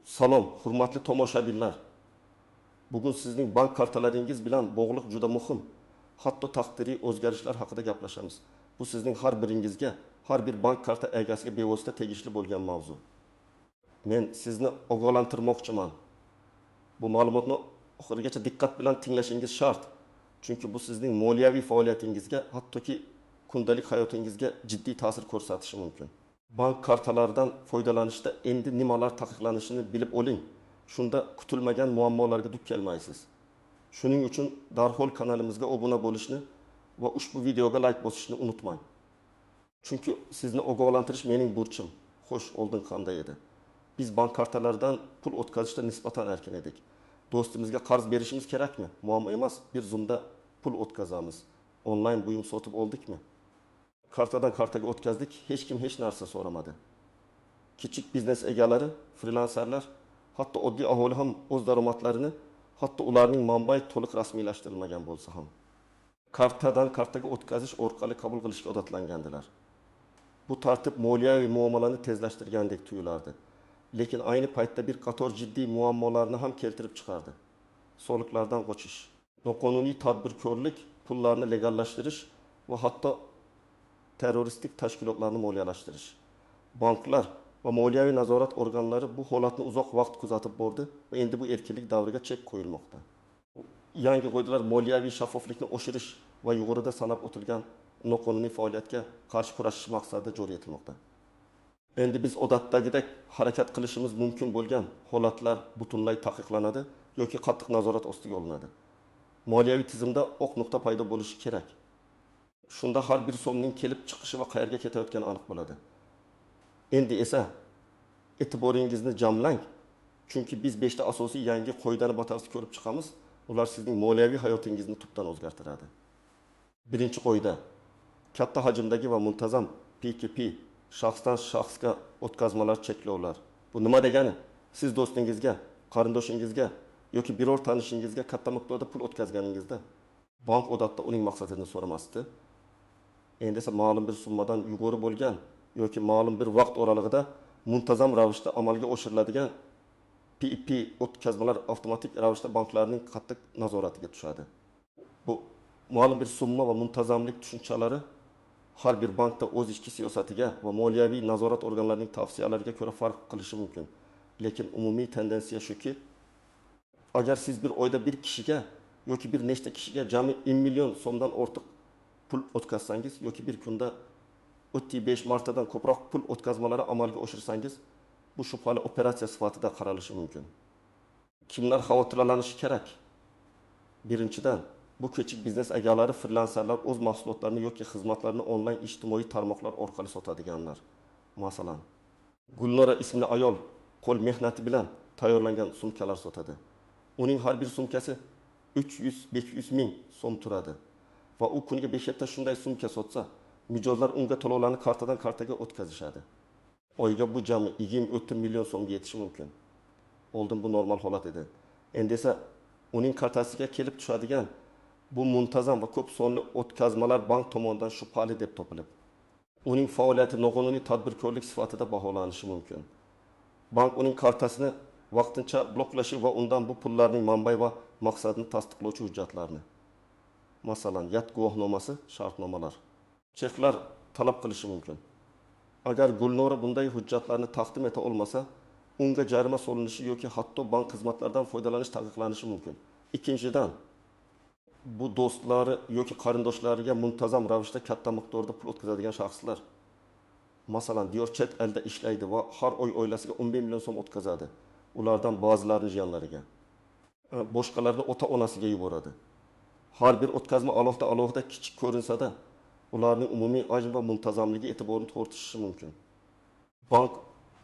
Salom, hurmatli tomoshabinlar. Bugun sizning bank kartalaringiz bilan bog'liq juda muhim, hatto taqdiriy o'zgarishlar haqida gaplashamiz. Bu sizning har biringizga, har bir bank karta egasiga bevosita tegishli bo'lgan mavzu. Men sizni ogohlantirmoqchiman. Bu ma'lumotni oxirigacha diqqat bilan tinglashingiz shart. Chunki bu sizning moliyaviy faoliyatingizga, hattoki kundalik hayotingizga jiddiy ta'sir ko'rsatishi mumkin. Bank kartalaridan foydalanishda endi nimalar taqiqlanishini bilib oling. Shunda kutilmagan muammolarga duch kelmaysiz. Shuning uchun darhol kanalimizga obuna bo'lishni va ushbu videoga like bosishni unutmang. Chunki sizni ogohlantirish mening burchim. Xo'sh, oldin qanday edi? Biz bank kartalaridan pul o'tkazishda nisbatan erkin edik. Do'stimizga qarz berishimiz kerakmi? Muammo emas, bir zumda pul o'tkazamiz. Onlayn buyum sotib oldikmi? Kartadan kartaga o'tkazdik, hech kim hech narsa so'ramadi. Kichik biznes egalari, frilanserlar, hatto oddiy aholi ham o'z daromadlarini, hatto ularning manbai to'liq rasmiylashtirilmagan bo'lsa ham kartadan kartaga o'tkazish orqali qabul qilishga odatlangandilar. Bu tartib moliyaviy muomalalarni tezlashtirgandek tuyulardi. Lekin ayni paytda bir qator jiddiy muammolarni ham keltirib chiqardi. Soliqlardan qochish, noqonuniy tadbirkorlik, pullarni legallashtirish va hatto terroristik tashkilotlarni moliyalashtirish. Banklar va moliyaviy nazorat organlari bu holatni uzoq vaqt kuzatib bordi va endi bu erkinlik davriga chek qo'yilmoqda. Yangi qoidalar moliyaviy shaffoflikni oshirish va yuqorida sanab o'tilgan noqonuniy faoliyatga qarshi kurashish maqsadida joriy etilmoqda. Endi biz odatdagidek harakat qilishimiz mumkin bo'lgan holatlar butunlay taqiqlanadi yoki qattiq nazorat ostiga olinadi. Moliyaviy tizimda oq nuqta paydo bo'lishi kerak. Shunda har bir so'mning kelib chiqishi va qayerga ketayotgani aniq bo'ladi. Endi esa e'tiboringizni jamlang, chunki biz 5 ta asosiy yangi qoidani batafsil ko'rib chiqamiz. Ular sizning moliyaviy hayotingizni tubdan o'zgartiradi. Birinchi qoida: katta hajmdagi va muntazam P2P shaxsdan shaxsga o'tkazmalar cheklovlar. Bu nima degani? Siz do'stingizga, qarindoshingizga yoki biror tanishingizga katta miqdorda pul o'tkazganingizda bank odatda uning maqsadini so'ramasdi. Endi esa ma'lum bir summadan yuqori bo'lgan yoki ma'lum bir vaqt oralig'ida muntazam ravishda amalga oshiriladigan P2P o'tkazmalar avtomatik ravishda banklarning qattiq nazoratiga tushadi. Bu ma'lum bir summa va muntazamlik tushunchalari har bir bankda o'z ichki siyosatiga va moliyaviy nazorat organlarining tavsiyalariga ko'ra farq qilishi mumkin. Lekin umumiy tendensiya shuki, agar siz bir oyda bir kishiga yoki bir nechta kishiga jami 1 million so'mdan ortiq pul o'tkazsangiz yoki bir kunda 5 martadan ko'proq pul o'tkazmalari amalga oshirsangiz, bu shubhali operatsiya sifatida qaralishi mumkin. Kimlar xavotirlanishi kerak? Birinchidan, bu kichik biznes egalari, frilanserlar o'z mahsulotlarini yoki xizmatlarini onlayn ijtimoiy tarmoqlar orqali sotadiganlar. Masalan, Gulnora ismli ayol qo'l mehnati bilan tayyorlangan sumkalar sotadi. Uning har bir sumkasi 300-500 ming so'm turadi va u kuniga 5 ta shunday sumka sotsa, mijozlar unga to'lovlarni kartadan kartaga o'tkazishadi. Oyga bu jami 20-30 million so'mga yetishi mumkin. Oldin bu normal holat edi. Endi esa uning kartasiga kelib tushadigan bu muntazam va ko'p sonli o'tkazmalar bank tomonidan shubhali deb topilib, uning faoliyati noqonuniy tadbirkorlik sifatida baholanishi mumkin. Bank uning kartasini vaqtincha bloklashi va undan bu pullarning manbai va maqsadini tasdiqlovchi hujjatlarni, masalan, yat guvohnomasi, shartnomalar, cheklar talab qilishi mumkin. Agar Gulnora bunday hujjatlarni taqdim eta olmasa, unga jarima solinishi yoki hatto bank xizmatlaridan foydalanish taqiqlanishi mumkin. Ikkinchidan, bu do'stlari yoki qarindoshlariga muntazam ravishda katta miqdorda pul o'tkazadigan shaxslar, masalan, diyor chet elda ishlaydi va har oy oilasiga 11 million so'm o'tkazadi. Ulardan ba'zilarining jiyanlariga, boshqalarni ota-onasiga yuboradi. Har bir o'tkazma alohida kichik ko'rinsa-da, ularning umumiy hajm va muntazamligi e'tiborini tortishi mumkin. Bank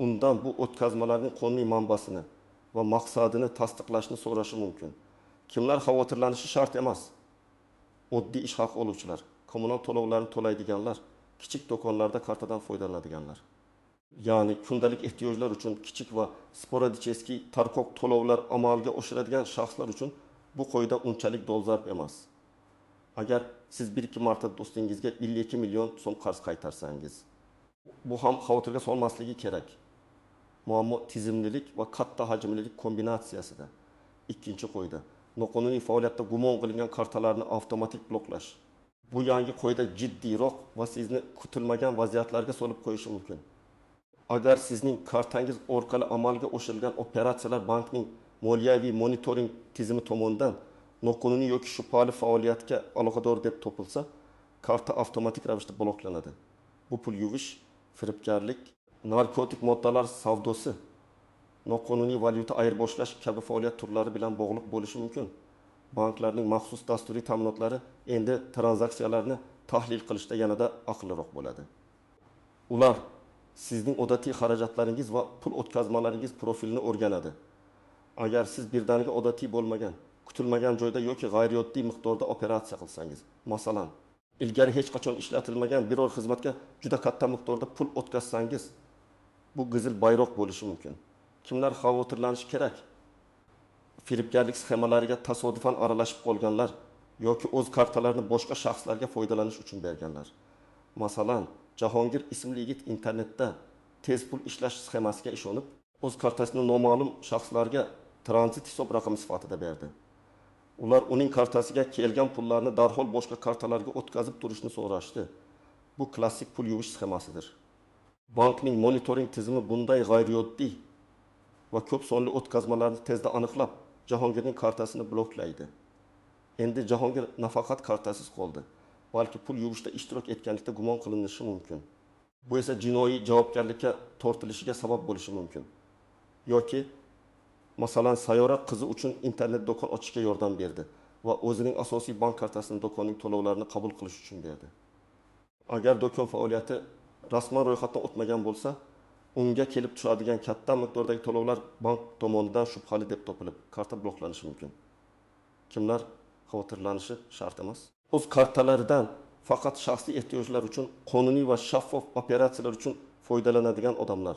undan bu o'tkazmalarning qonuniy manbasini va maqsadini tasdiqlashni so'rashi mumkin. Kimlar xavotirlanishi shart emas? Oddiy ish haqi oluvchilar, kommunal to'lovlarni to'laydiganlar, kichik do'konlarda kartadan foydalanadiganlar. Ya'ni kundalik ehtiyojlar uchun kichik va sporadicheskiy tarqoq to'lovlar amalga oshiradigan shaxslar uchun bu qoida unchalik dolzarb emas. Agar siz 1-2 marta do'stingizga 52 million so'm qarz qaytarsangiz, bu ham xavotirga solmasligi kerak. muammo tizimlilik va katta hajmlilik kombinatsiyasida. Ikkinchi qo'yda noqonuniy faoliyatda gumon qilingan kartalarni avtomatik bloklash. Bu yangi qo'yda jiddiyroq va sizni kutilmagan vaziyatlarga solib qo'yishi mumkin. Agar sizning kartangiz orqali amalga oshirilgan operatsiyalar bankning moliyaviy monitoring tizimi tomonidan noqonuniy yoki shubhali faoliyatga aloqador deb topilsa, karta avtomatik ravishda bloklanadi. Bu pul yuvish, firibgarlik, narkotik moddalar savdosi, noqonuniy valyuta ayirboshlash kabi faoliyat turlari bilan bog'liq bo'lishi mumkin. Banklarning maxsus dasturiy ta'minotlari endi tranzaksiyalarni tahlil qilishda yanada aqlliroq bo'ladi. Ular sizning odatiy xarajatlaringiz va pul o'tkazmalaringiz profilini o'rganadi. Agar siz birdaniga odatiy bo'lmagan, kutilmagan joyda yoki g'ayrioddiy miqdorda operatsiya qilsangiz, masalan, ilgari hech qachon ishlatilmagan biror xizmatga juda katta miqdorda pul o'tkazsangiz, bu qizil bayroq bo'lishi mumkin. Kimlar xavotirlanishi kerak? Firibgarlik sxemalariga tasodifan aralashib qolganlar yoki o'z kartalarini boshqa shaxslarga foydalanish uchun berganlar. Masalan, Jahongir ismli yigit internetda tez pul ishlash sxemasiga ishonib, o'z kartasini noma'lum shaxslarga tranzit hisob raqami sifatida berdi. Ular uning kartasiga kelgan pullarni darhol boshqa kartalarga o'tkazib turishni so'rashdi. Bu klassik pul yuvish sxemasidir. Bankning monitoring tizimi bunday g'ayrioddiy va ko'p sonli o'tkazmalarni tezda aniqlab, Jahongirning kartasini bloklaydi. Endi Jahongir nafaqat kartasiz qoldi, balki pul yuvishda ishtirok etganlikda gumon qilinishi mumkin. Bu esa jinoiy javobgarlikka tortilishiga sabab bo'lishi mumkin. Yoki masalan, Sayyora qizi uchun internet do'kon ochishga yordam berdi va o'zining asosiy bank kartasini do'konning to'lovlarini qabul qilish uchun berdi. Agar do'kon faoliyati rasman ro'yxatdan o'tmagan bo'lsa, unga kelib tushadigan katta miqdordagi to'lovlar bank tomonidan shubhali deb topilib, karta bloklanishi mumkin. Kimlar xavotirlanishi shart emas. O'z kartalaridan faqat shaxsiy ehtiyojlar uchun qonuniy va shaffof operatsiyalar uchun foydalanadigan odamlar.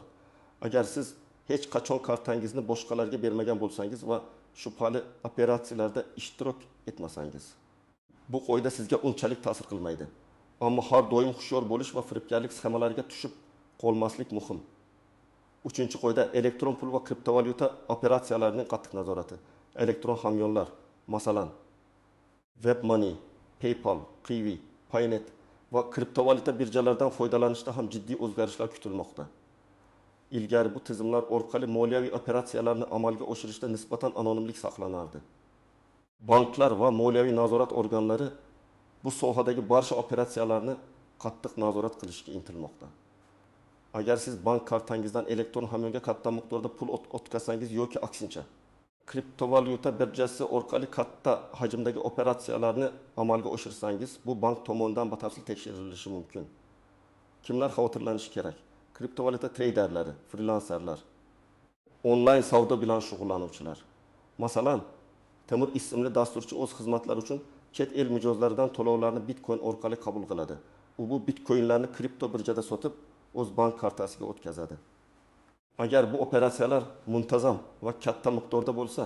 Agar siz hech qachon kartangizni boshqalarga bermagan bo'lsangiz va shubhali operatsiyalarda ishtirok etmasangiz, bu qoida sizga unchalik ta'sir qilmaydi. Ammo har doim hushyor bo'lish va firibgarlik sxemalariga tushib qolmaslik muhim. Uchinchi qoida elektron pul va kriptovalyuta operatsiyalarining qattiq nazorati. Elektron hamyonlar, masalan, WebMoney, PayPal, Qiwi, Paynet va kriptovalyuta birjalaridan foydalanishda ham jiddiy o'zgarishlar kutilmoqda. Ilgari bu tizimlar orqali moliyaviy operatsiyalarni amalga oshirishda nisbatan anonimlik saqlanardi. Banklar va moliyaviy nazorat organlari bu sohadagi barcha operatsiyalarni qattiq nazorat qilishga intilmoqda. Agar siz bank kartangizdan elektron hamyonga katta miqdorda pul o'tkazsangiz yoki aksincha, kriptovalyuta birjasi orqali katta hajmdagi operatsiyalarni amalga oshirsangiz, bu bank tomonidan batafsil tekshirilishi mumkin. Kimlar xavotirlanishi kerak? Kriptovalyuta treyderlari, frilanserlar, onlayn savdo bilan shug'ullanuvchilar. Masalan, Temur ismli dasturchi o'z xizmatlari uchun chet el mijozlaridan to'lovlarni Bitcoin orqali qabul qiladi. U bu Bitcoinlarni kripto birjada sotib, o'z bank kartasiga o'tkazadi. Agar bu operatsiyalar muntazam va katta miqdorda bo'lsa,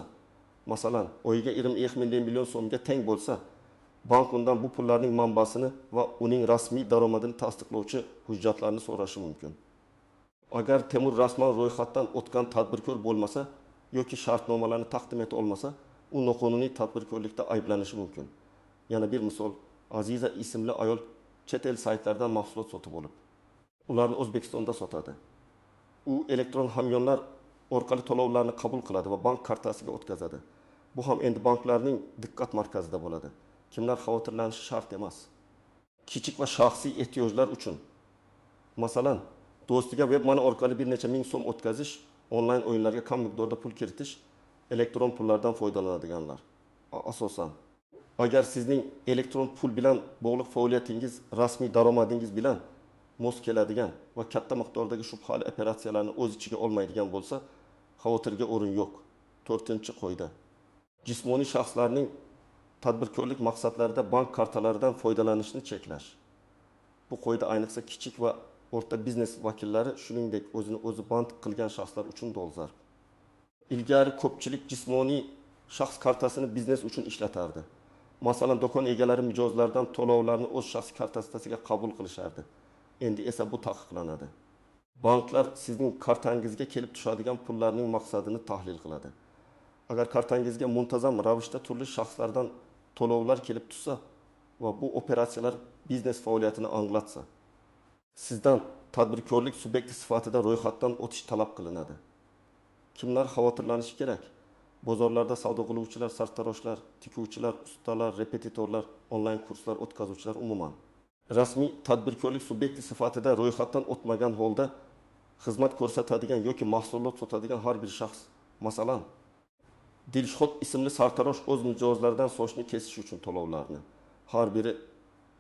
masalan, oyiga 20 million so'mga teng bo'lsa, bank undan bu pullarning manbasini va uning rasmiy daromadini tasdiqlovchi hujjatlarni so'rashi mumkin. Agar Temur rasman ro'yxatdan o'tgan tadbirkor bo'lmasa yoki shartnomalarni taqdim eta olmasa, u noqonuniy tadbirkorlikda ayblanishi mumkin. Yana bir misol, Aziza ismli ayol chet el saytlardan mahsulot sotib olib, ularni O'zbekistonda sotadi. U elektron hamyonlar orqali to'lovlarni qabul qiladi va bank kartasiga o'tkazadi. Bu ham endi banklarning diqqat markazida bo'ladi. Kimlar xavotirlanishi shart emas. Kichik va shaxsiy ehtiyojlar uchun, masalan, do'stiga WebMoney orqali bir necha ming so'm o'tkazish, onlayn o'yinlarga kam miqdorda pul kiritish, elektron pullardan foydalanadiganlar. Asosan, agar sizning elektron pul bilan bog'liq faoliyatingiz rasmiy daromadingiz bilan mos keladigan va katta miqdordagi shubhali operatsiyalarni o'z ichiga olmaydigan bo'lsa, xavotirga o'rin yo'q. 4-qoida. Jismoniy shaxslarning tadbirkorlik maqsadlarida bank kartalaridan foydalanishni cheklash. Bu qoida ayniqsa kichik va o'rta biznes vakillari, shuningdek o'zi band qilgan shaxslar uchun dolzarb. Ilgari ko'pchilik jismoniy shaxs kartasini biznes uchun ishlatardi. Masalan, do'kon egalari mijozlardan to'lovlarni o'z shaxsiy kartasiga qabul qilishardi. Endi esa bu taqiqlanadi. Banklar sizning kartangizga kelib tushadigan pullarning maqsadini tahlil qiladi. Agar kartangizga muntazam ravishda turli shaxslardan to'lovlar kelib tushsa va bu operatsiyalar biznes faoliyatini anglatsa, sizdan tadbirkorlik subyekti sifatida ro'yxatdan o'tish talab qilinadi. Kimlar xavotirlanishi kerak? Bozorlarda savdo qiluvchilar, sartaroshlar, tikuvchilar, ustalar, repetitorlar, onlayn kurslar o'tkazuvchilar umuman. Rasmiy tadbirkorlik subyekti sifatida ro'yxatdan o'tmagan holda xizmat ko'rsatadigan yoki mahsulot sotadigan har bir shaxs, masalan, Dilshod ismli sartarosh o'z mijozlaridan sochni kesish uchun to'lovlarni har biri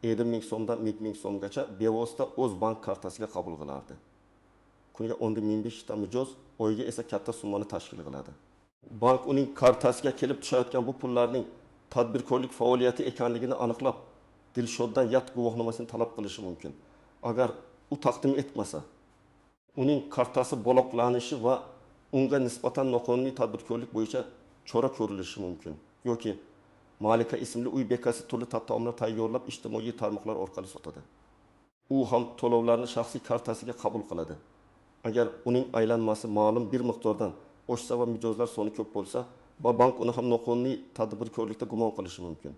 7000 so'mdan 1000 so'mgacha bevosita o'z bank kartasiga qabul qilardi. Kuniga 10,015 ta mijoz, oyiga esa katta summani tashkil qiladi. Bank uning kartasiga kelib tushayotgan bu pullarning tadbirkorlik faoliyati ekanligini aniqlab, Dilshoddan yat guvohnomasini talab qilishi mumkin. Agar u taqdim etmasa, uning kartasi bloklanishi va unga nisbatan noqonuniy tadbirkorlik bo'yicha chora ko'rilishi mumkin. Yoki Malika ismli uy bekasi turli taomlar tayyorlab ijtimoiy tarmoqlar orqali sotadi. U ham to'lovlarni shaxsiy kartasiga qabul qiladi. Agar uning aylanmasi ma'lum bir miqdordan oshsa va mijozlar soni ko'p bo'lsa, bank uni ham noqonuniy tadbirkorlikda gumon qilishi mumkin.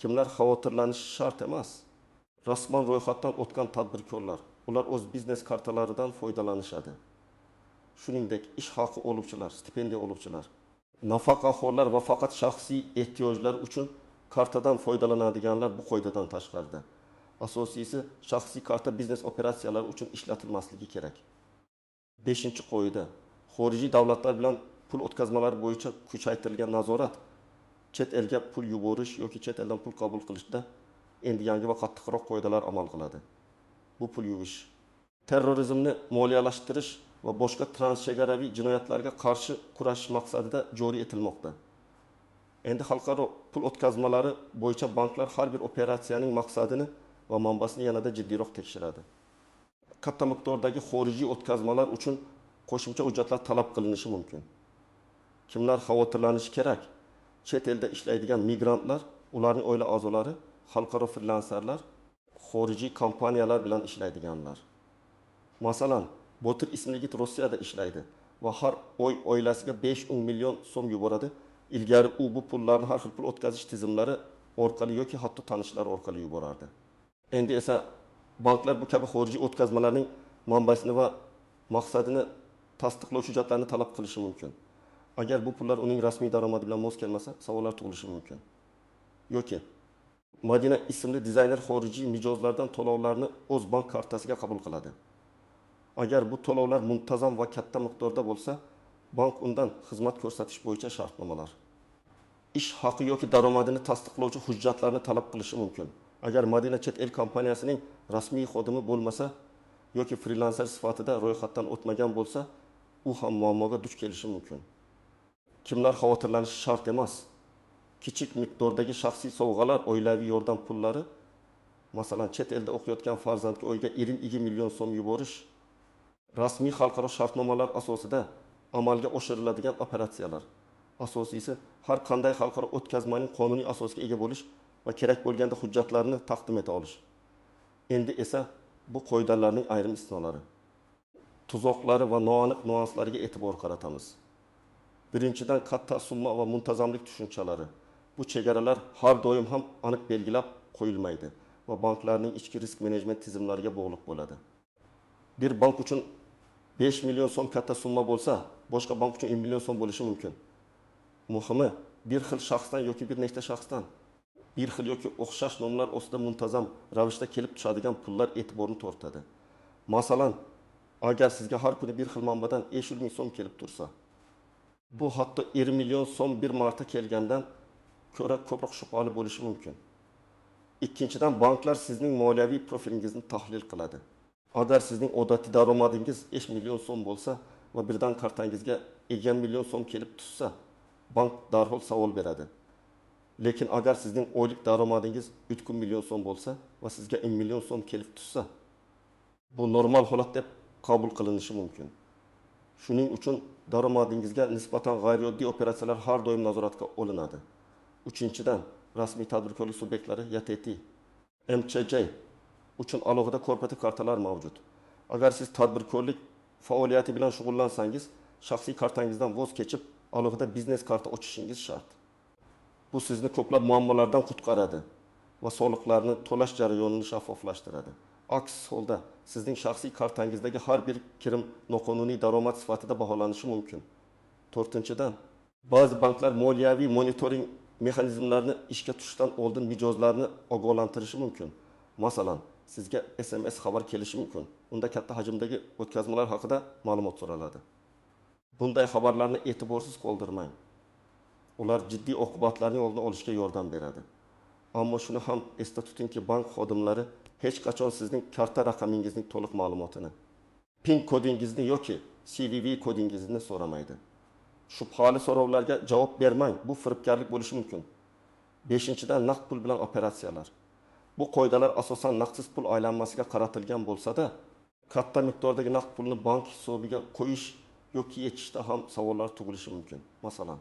Kimlar xavotirlanishi shart emas. Rasman ro'yxatdan o'tgan tadbirkorlar, ular o'z biznes kartalaridan foydalanishadi. Shuningdek, ish haqi oluvchilar, stipendiya oluvchilar, nafaqaxo'rlar va faqat shaxsiy ehtiyojlar uchun kartadan foydalanadiganlar bu qoidadan tashqarida. Asosiysi, shaxsiy karta biznes operatsiyalar uchun ishlatilmasligi kerak. 5-qoida. Xorijiy davlatlar bilan pul o'tkazmalari bo'yicha kuchaytirilgan nazorat chet elga pul yuborish yoki chet eldan pul qabul qilishda endi yangi va qattiqroq qoidalar amal qiladi. Bu pul yuvish, terrorizmni moliyalashtirish va boshqa transchegaraviy jinoyatlarga qarshi kurashish maqsadida joriy etilmoqda. Endi xalqaro pul o'tkazmalari bo'yicha banklar har bir operatsiyaning maqsadini va manbasini yanada jiddiyroq tekshiradi. Katta miqdordagi xorijiy o'tkazmalar uchun qo'shimcha hujjatlar talab qilinishi mumkin. Kimlar xavotirlanishi kerak? Chet elda ishlaydigan migrantlar, ularning oila a'zolari, xalqaro frilanserlar, xorijiy kompaniyalar bilan ishlaydiganlar. Masalan, Botir ismli yigit Rossiyada ishlaydi va har oy oilasiga 5-10 million so'm yuboradi. Ilgari u bu pullarni har xil pul o'tkazish tizimlari orqali yoki hatto tanishlar orqali yuborardi. Endi esa banklar bu kabi xorijiy o'tkazmalarning manbasini va maqsadini tasdiqlovchi hujjatlarni talab qilishi mumkin. Agar bu pullar uning rasmiy daromadi bilan mos kelmasa, savollar tug'ilishi mumkin. Yoki Madina ismli dizayner xorijiy mijozlardan to'lovlarni o'z bank kartasiga qabul qiladi. Agar bu to'lovlar muntazam va katta miqdorda bo'lsa, bank undan xizmat ko'rsatish bo'yicha shartnomalar, ish haqi yoki daromadini tasdiqlovchi hujjatlarni talab qilishi mumkin. Agar Madina chet el kompaniyasining rasmiy xodimi bo'lmasa yoki frilanser sifatida ro'yxatdan o'tmagan bo'lsa, u ham muammoga duch kelishi mumkin. Kimlar xavotirlanishi shart emas. Kichik miqdordagi shaxsiy sovg'alar, oilaviy yordam pullari, masalan, chet elda o'qiyotgan farzandga oyiga 22 million so'm yuborish, rasmiy xalqaro shartnomalar asosida amalga oshiriladigan operatsiyalar. Asosiysi, har qanday xalqaro o'tkazmaning qonuniy asosga ega bo'lish va kerak bo'lganda hujjatlarni taqdim eta olish. Endi esa bu qoidalarning ayrim istisnolari, tuzoqlari va noaniq nuanslariga e'tibor qaratamiz. Birinchidan, katta summa va muntazamlik tushunchalari. Bu chegaralar har doim ham aniq belgilab qo'yilmaydi va banklarning ichki risk menejment tizimlariga bog'liq bo'ladi. Bir bank uchun 5 million so'm katta summa bo'lsa, boshqa bank uchun 10 million so'm bo'lishi mumkin. Muhimi, bir xil shaxsdan yoki bir nechta shaxsdan bir xil yoki o'xshash nomlar ostida muntazam ravishda kelib tushadigan pullar e'tiborni tortadi. Masalan, agar sizga har kuni bir xil manbadan 500 ming so'm kelib tursa, bu hatto 20 million so'm bir marta kelgandan ko'ra ko'proq shubhali bo'lishi mumkin. Ikkinchidan, banklar sizning moliyaviy profilingizni tahlil qiladi. Agar sizning odatiy daromadingiz 5 million so'm bo'lsa va birdan kartangizga 20 million so'm kelib tushsa, bank darhol savol beradi. Lekin agar sizning oylik daromadingiz 3 million so'm bo'lsa va sizga 10 million so'm kelib tushsa, bu normal holat deb qabul qilinishi mumkin. Shuning uchun daromadingizga nisbatan g'ayrioddiy operatsiyalar har doim nazoratga olinadi. Uchinchidan, rasmiy tadbirkorlik subyektlari YTT, MCJ uchun alohida korporativ kartalar mavjud. Agar siz tadbirkorlik faoliyati bilan shug'ullansangiz, shaxsiy kartangizdan voz kechib, alohida biznes karta ochishingiz shart. Bu sizni ko'plab muammolardan qutqaradi va soliqlarni to'lash jarayonini shaffoflashtiradi. Aks holda sizning shaxsiy kartangizdagi har bir kirim noqonuniy daromad sifatida baholanishi mumkin. 4-dan, ba'zi banklar moliyaviy monitoring mexanizmlarini ishga tushishdan oldin mijozlarni ogohlantirishi mumkin. Masalan, sizga SMS xabar kelishi mumkin. Unda katta hajmdagi o'tkazmalar haqida ma'lumot so'raladi. Bunday xabarlarni e'tiborsiz qoldirmang. Ular jiddiy oqibatlarning oldini olishga yordam beradi. Ammo shuni ham esda tutingki, bank xodimlari hech qachon sizning karta raqamingizning to'liq ma'lumotini, PIN kodingizni yoki CVV kodingizni so'ramaydi. Shubhali so'rovlarga javob bermang. Bu firibgarlik bo'lishi mumkin. 5-dan, naqd pul bilan operatsiyalar. Bu qoidalar asosan naqdsiz pul aylanmasiga qaratilgan bo'lsa-da, katta miqdordagi naqd pulni bank hisobiga qo'yish yoki yechishda ham savollar tug'ilishi mumkin. Masalan,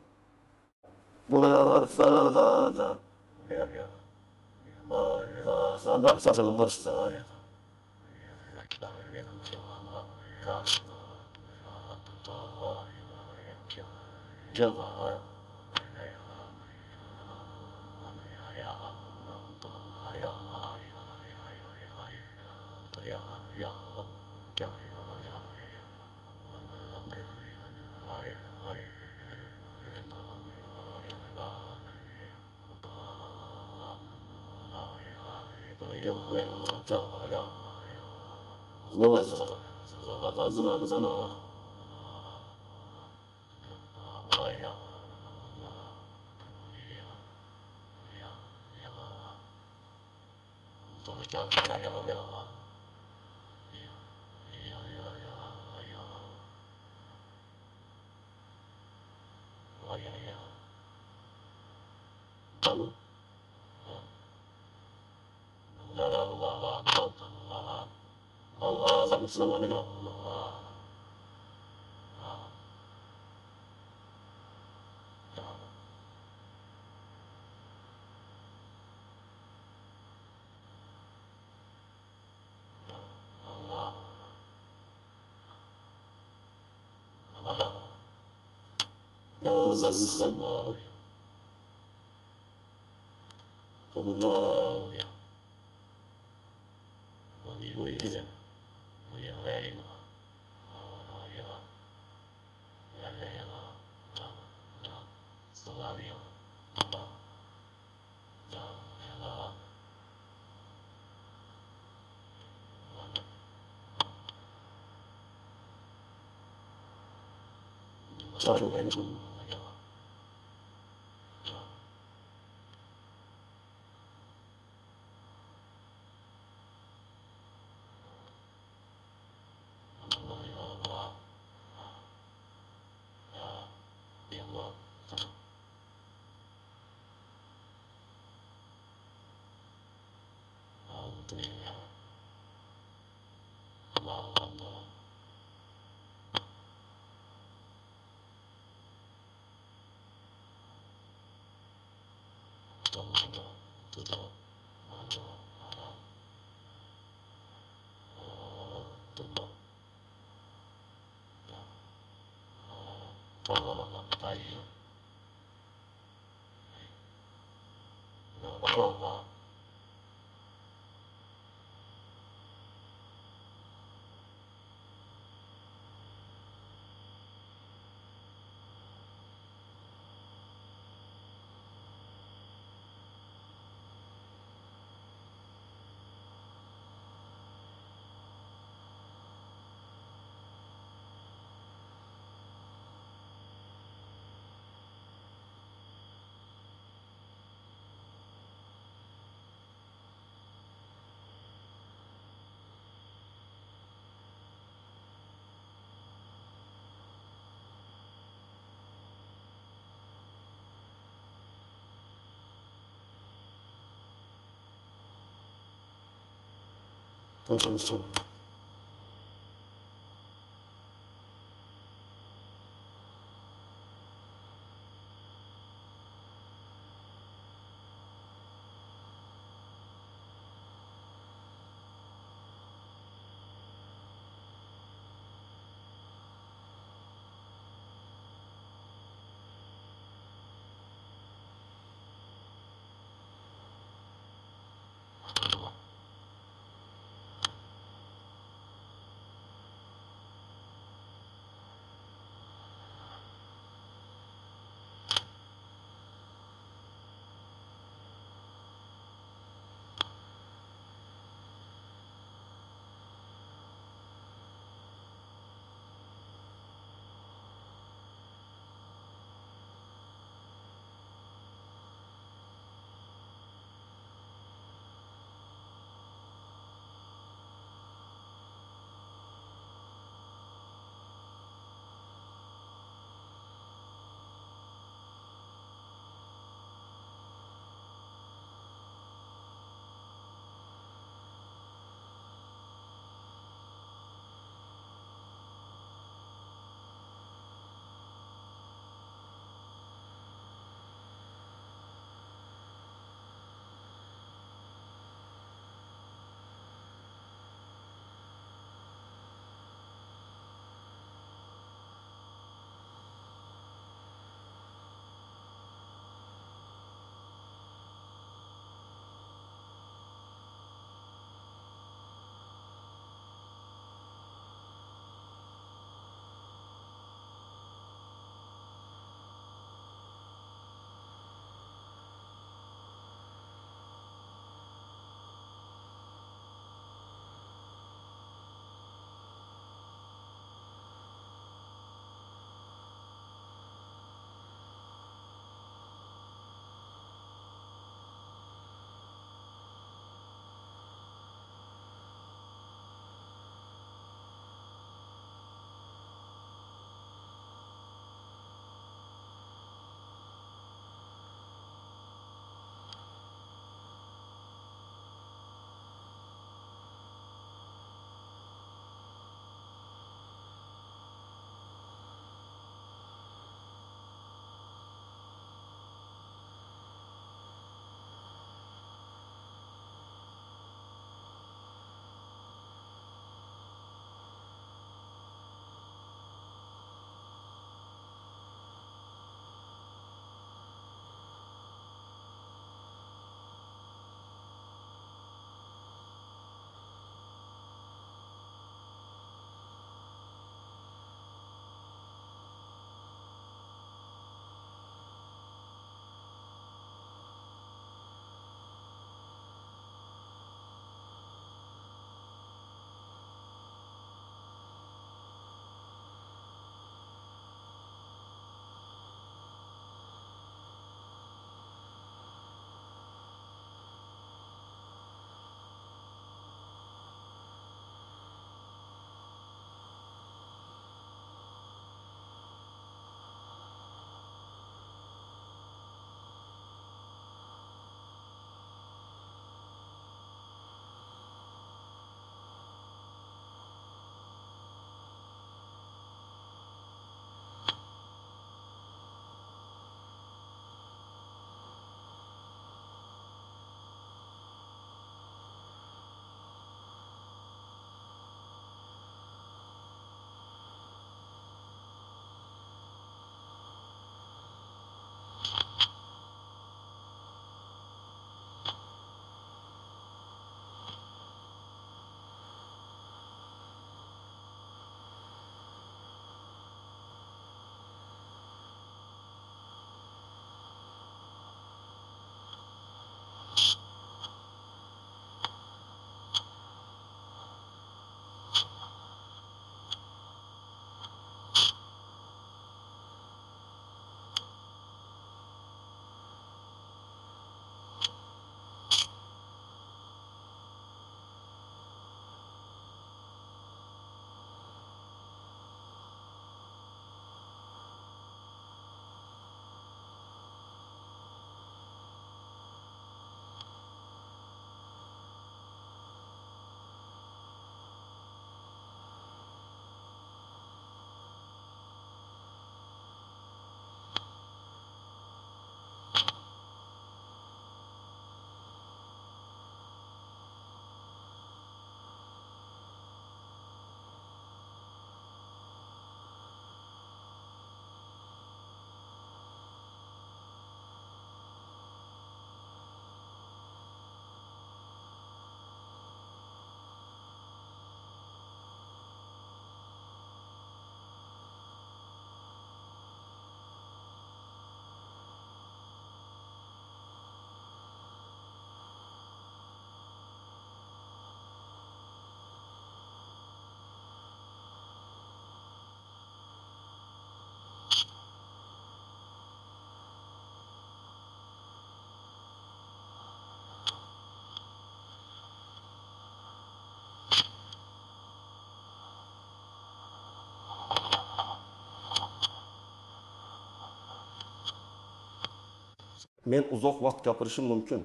Men uzoq vaqt gapirishim mumkin,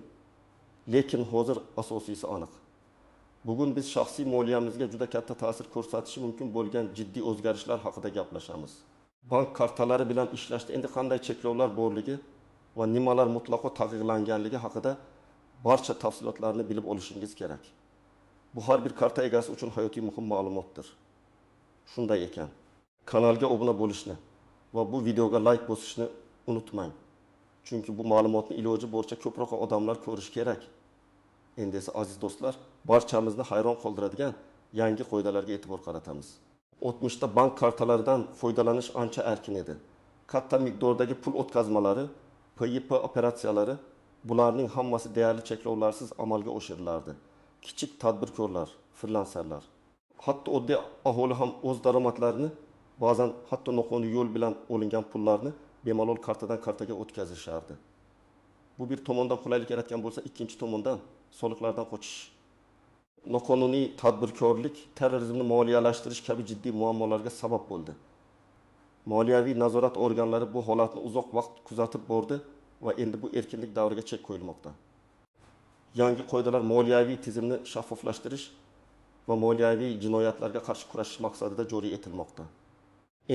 lekin hozir asosiysi aniq. Bugun biz shaxsiy moliyamizga juda katta ta'sir ko'rsatishi mumkin bo'lgan jiddiy o'zgarishlar haqida gaplashamiz. Bank kartalari bilan ishlashda endi qanday cheklovlar borligi va nimalar mutlaqo taqiqlanganligi haqida barcha tafsilotlarni bilib olishingiz kerak. Bu har bir karta egasi uchun hayotiy muhim ma'lumotdir. Shunday ekan, kanalga obuna bo'lishni va bu videoga like bosishni unutmang. Chunki bu ma'lumotni iloji boricha ko'proq odamlar ko'rishi kerak. Endi esa aziz do'stlar, barchamizni hayron qoldiradigan yangi qoidalarga e'tibor qaratamiz. O'tmishda bank kartalaridan foydalanish ancha erkin edi. Katta miqdordagi pul o'tkazmalari, PYP operatsiyalari, bularning hammasi deyarli cheklovlarsiz amalga oshirilardi. Kichik tadbirkorlar, frilanserlar, hatto oddiy aholi ham o'z daromadlarini, ba'zan hatto noqonuniy yo'l bilan olingan pullarni bemalol kartadan kartaga o'tkazishardi. Bu bir tomondan qulaylik yaratgan bo'lsa, ikkinchi tomondan soliqlardan qochish, noqonuniy tadbirkorlik, terrorizmni moliyalashtirish kabi jiddiy muammolarga sabab bo'ldi. Moliyaviy nazorat organlari bu holatni uzoq vaqt kuzatib bordi va endi bu erkinlik davriga chek qo'yilmoqda. Yangi qoidalar moliyaviy tizimni shaffoflashtirish va moliyaviy jinoyatlarga qarshi kurashish maqsadida joriy etilmoqda.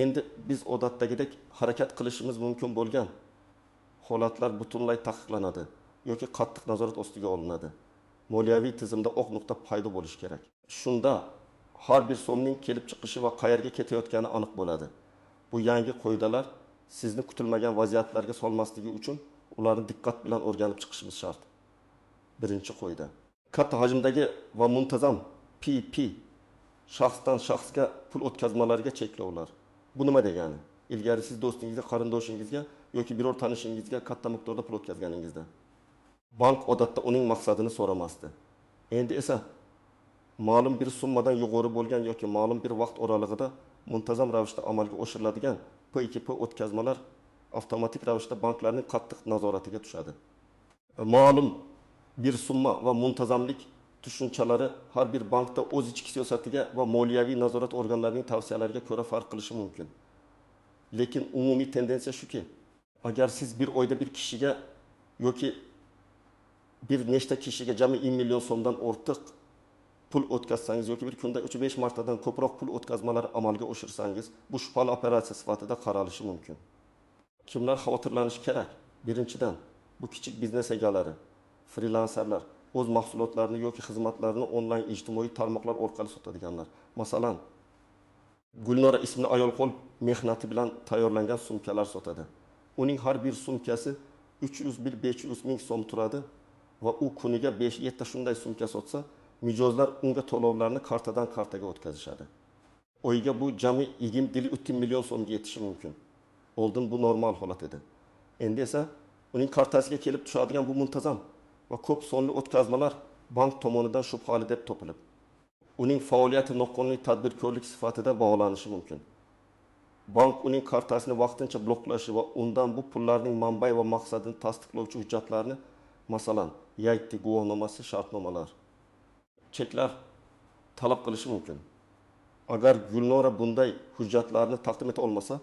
Endi biz odatdagidek harakat qilishimiz mumkin bo'lgan holatlar butunlay taqiqlanadi yoki qattiq nazorat ostiga olinadi. Moliyaviy tizimda oq nuqta paydo bo'lishi kerak. Shunda har bir so'mning kelib chiqishi va qayerga ketayotgani aniq bo'ladi. Bu yangi qoidalar sizni kutilmagan vaziyatlarga solmasligi uchun ularni diqqat bilan o'rganib chiqishimiz shart. Birinchi qoida. Katta hajmdagi va muntazam PP shaxsdan shaxsga pul o'tkazmalariga cheklovlar. Bu nima degani? Ilgari siz do'stingizga, qarindoshingizga yoki biror tanishingizga katta miqdorda pul o'tkazganingizda bank odatda uning maqsadini so'ramasdi. Endi esa ma'lum bir summadan yuqori bo'lgan yoki ma'lum bir vaqt oralig'ida muntazam ravishda amalga oshiriladigan P2P o'tkazmalar avtomatik ravishda banklarning qattiq nazoratiga tushadi. Ma'lum bir summa va muntazamlik tushunchalari har bir bankda o'z ichki siyosatiga va moliyaviy nazorat organlarining tavsiyalariga ko'ra farq qilishi mumkin. Lekin umumiy tendensiya shuki, agar siz bir oyda bir kishiga yoki bir nechta kishiga jami 1 million so'mdan ortiq pul o'tkazsangiz yoki bir kunda 3-5 martadan ko'proq pul o'tkazmalari amalga oshirsangiz, bu shubhali operatsiya sifatida qaralishi mumkin. Kimlar xavotirlanishi kerak? Birinchidan, bu kichik biznes egalari, frilanserlar, o'z mahsulotlarini yoki xizmatlarini onlayn ijtimoiy tarmoqlar orqali sotadiganlar. Masalan, Gulnora ismli ayol qo'l mehnati bilan tayyorlangan sumkalar sotadi. Uning har bir sumkasi 300-500 ming so'm turadi va u kuniga 5-7 ta shunday sumka sotsa, mijozlar unga to'lovlarni kartadan kartaga o'tkazishadi. Oyga bu jami 20-30 million so'mga yetishi mumkin. Oldin bu normal holat edi. Endi esa uning kartasiga kelib tushadigan bu muntazam va ko'p sonli o'tkazmalar bank tomonidan shubhali deb topilib, uning faoliyati noqonuniy tadbirkorlik sifatida bog'lanishi mumkin. Bank uning kartasini vaqtincha bloklashi va undan bu pullarning manbai va maqsadini tasdiqlovchi hujjatlarni, masalan, yayt guvohnomasi, shartnomalar, cheklar talab qilishi mumkin. Agar Gulnora bunday hujjatlarni taqdim eta olmasa,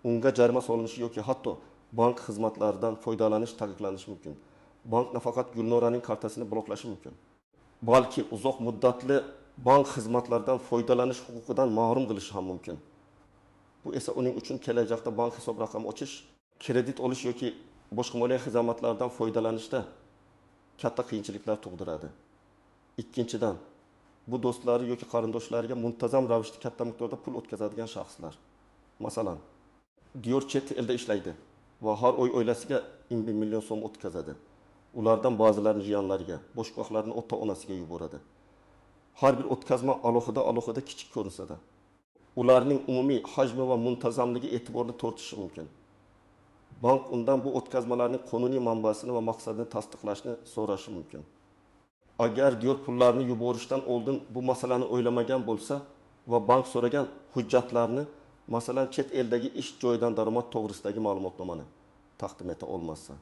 unga jarima solinishi yoki hatto bank xizmatlaridan foydalanish taqiqlanishi mumkin. Bank nafaqat Gulnoraning kartasini bloklashi mumkin, balki uzoq muddatli bank xizmatlaridan foydalanish huquqidan mahrum qilishi ham mumkin. Bu esa uning uchun kelajakda bank hisob raqami ochish, kredit olish yoki boshqa moliyaviy xizmatlardan foydalanishda katta qiyinchiliklar tug'diradi. Ikkinchidan, bu do'stlari yoki qarindoshlariga muntazam ravishda katta miqdorda pul o'tkazadigan shaxslar. Masalan, Diyor chet elda ishlaydi va har oy oilasiga 1 million so'm o'tkazadi. Ulardan ba'zilarini jiyanlariga, boshqalarni ota-onasiga yuboradi. Har bir o'tkazma alohida kichik ko'rinsa-da, ularning umumiy hajmi va muntazamligi e'tiborni tortishi mumkin. Bank undan bu o'tkazmalarning qonuniy manbasini va maqsadini tasdiqlashni so'rashi mumkin. Agar Diyor pullarni yuborishdan oldin bu masalani o'ylamagan bo'lsa va bank so'ragan hujjatlarni, masalan, chet eldagi ish joyidan daromad to'g'risidagi ma'lumotnomani taqdim eta olmasa,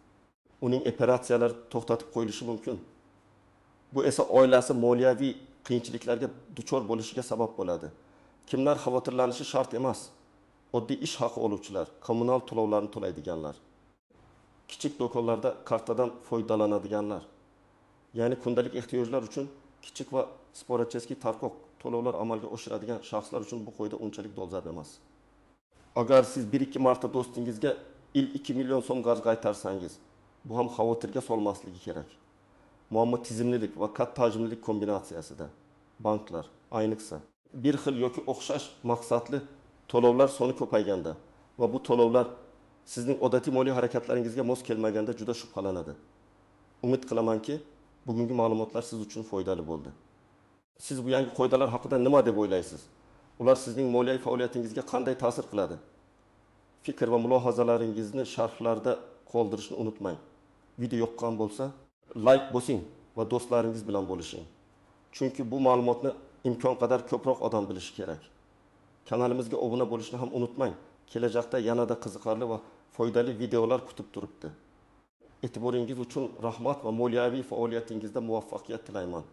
uning operatsiyalari to'xtatib qo'yilishi mumkin. Bu esa oilasi moliyaviy qiyinchiliklarga duchor bo'lishiga sabab bo'ladi. Kimlar xavotirlanishi shart emas. Oddiy ish haqi oluvchilar, kommunal to'lovlarni to'laydiganlar. kichik do'konlarda kartadan foydalanadiganlar, ya'ni kundalik ehtiyojlar uchun kichik va sporadcheskiy tarqoq to'lovlar amalga oshiradigan shaxslar uchun bu qo'yda unchalik dolzarb emas. Agar siz 1-2 marta do'stingizga 2 million so'm qarz qaytarsangiz, bu ham xavotirga solmasligi kerak. Muammo tizimlilik va katta hajmlilik kombinatsiyasida. Banklar, ayniqsa, bir xil yoki o'xshash maqsadli to'lovlar soni ko'payganda va bu to'lovlar sizning odatiy moliya harakatlaringizga mos kelmaganda juda shubhalanadi. Umid qilamanki, bugungi ma'lumotlar siz uchun foydali bo'ldi. Siz bu yangi qoidalar haqida nima deb o'ylaysiz? Ular sizning moliyaviy faoliyatingizga qanday ta'sir qiladi? Fikr va mulohazalaringizni sharhlarda qoldirishni unutmang. Video yoqqan bo'lsa, like bosing va do'stlaringiz bilan bo'lishing. Chunki bu ma'lumotni imkon qadar ko'proq odam bilishi kerak. Kanalimizga obuna bo'lishni ham unutmang. Kelajakda yanada qiziqarli va foydali videolar kutib turibdi. E'tiboringiz uchun rahmat va moliyaviy faoliyatingizda muvaffaqiyat tilayman.